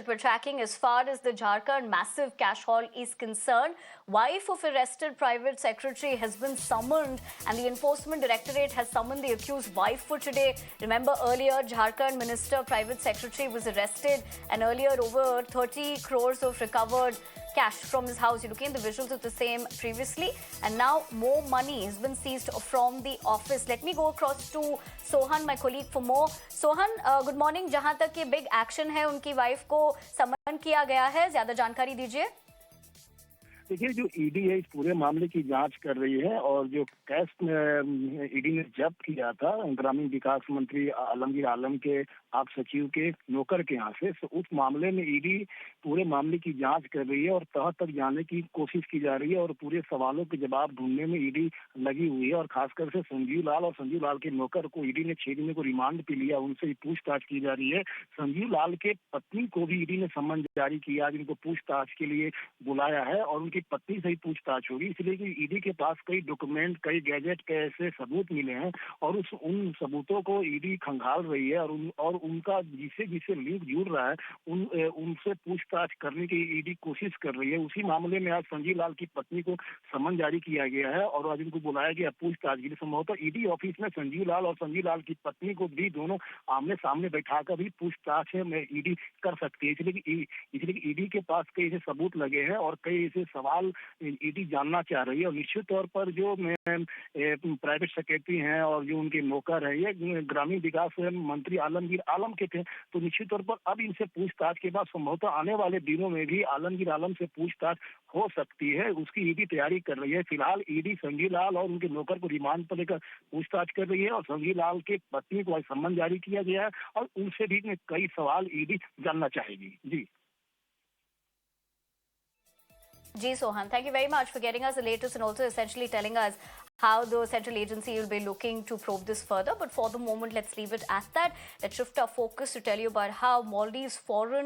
that we're tracking as far as the Jharkhand massive cash haul is concerned. Wife of arrested private secretary has been summoned, and the Enforcement Directorate has summoned the accused wife for today. Remember earlier, Jharkhand Minister Private Secretary was arrested, and earlier over 30 crores of recovered cash from his house. You're looking at the visuals of the same previously, and now more money has been seized from the office. Let me go across to Sohan, my colleague, for more. Sohan, good morning. जहां तक ये big action है, उनकी wife को समन किया गया है, ज्यादा जानकारी दीजिए। देखिए, जो ईडी है इस पूरे मामले की जांच कर रही है और जो कैश ईडी ने जब्त किया था ग्रामीण विकास मंत्री आलमगीर आलम के आप सचिव के नौकर के यहाँ से, तो उस मामले में ईडी पूरे मामले की जांच कर रही है और तह तक जाने की कोशिश की जा रही है और पूरे सवालों के जवाब ढूंढने में ईडी लगी हुई है। और खासकर से संजीव लाल और संजीव लाल के नौकर को ईडी ने 6 दिन को रिमांड पे लिया, उनसे पूछताछ की जा रही है। संजीव लाल के पत्नी को भी ईडी ने सम्मन जारी किया, जिनको पूछताछ के लिए बुलाया है और उनकी पत्नी से ही पूछताछ होगी, इसलिए कि ईडी के पास कई डॉक्यूमेंट, कई गैजेट के ऐसे सबूत मिले हैं और उन सबूतों को ईडी खंगाल रही है और उनका जिसे जिसे लिंक जुड़ रहा है उनसे पूछताछ करने की ईडी कोशिश कर रही है। उसी मामले में आज संजीव लाल की पत्नी को सम्मन जारी किया गया है और आज उनको बुलाया गया पूछताछ के लिए। संभवतः ईडी ऑफिस में संजीव लाल और संजीव लाल की पत्नी को भी दोनों आमने सामने बैठाकर भी पूछताछ में ईडी कर सकती है, इसलिए कि ईडी के पास कई ऐसे सबूत लगे हैं और कई ऐसे सवाल ईडी जानना चाह रही है। और निश्चित तौर पर जो प्राइवेट सेक्रेटरी हैं और जो उनके नौकर है, ये ग्रामीण विकास मंत्री आलमगीर आलम के थे, तो निश्चित तौर पर अब इनसे पूछताछ के बाद संभवतः आने वाले दिनों में भी आलमगीर आलम से पूछताछ हो सकती है, उसकी ईडी तैयारी कर रही है। फिलहाल ईडी संजीव लाल और उनके नौकर को रिमांड पर लेकर पूछताछ कर रही है और संजीव लाल के पत्नी को आज सम्मन जारी किया गया है और उनसे भी कई सवाल ईडी जानना चाहेगी। जी Sohan, thank you very much for getting us the latest and also essentially telling us how the central agency will be looking to probe this further. But for the moment, let's leave it at that. Let's shift our focus to tell you about how Maldives foreign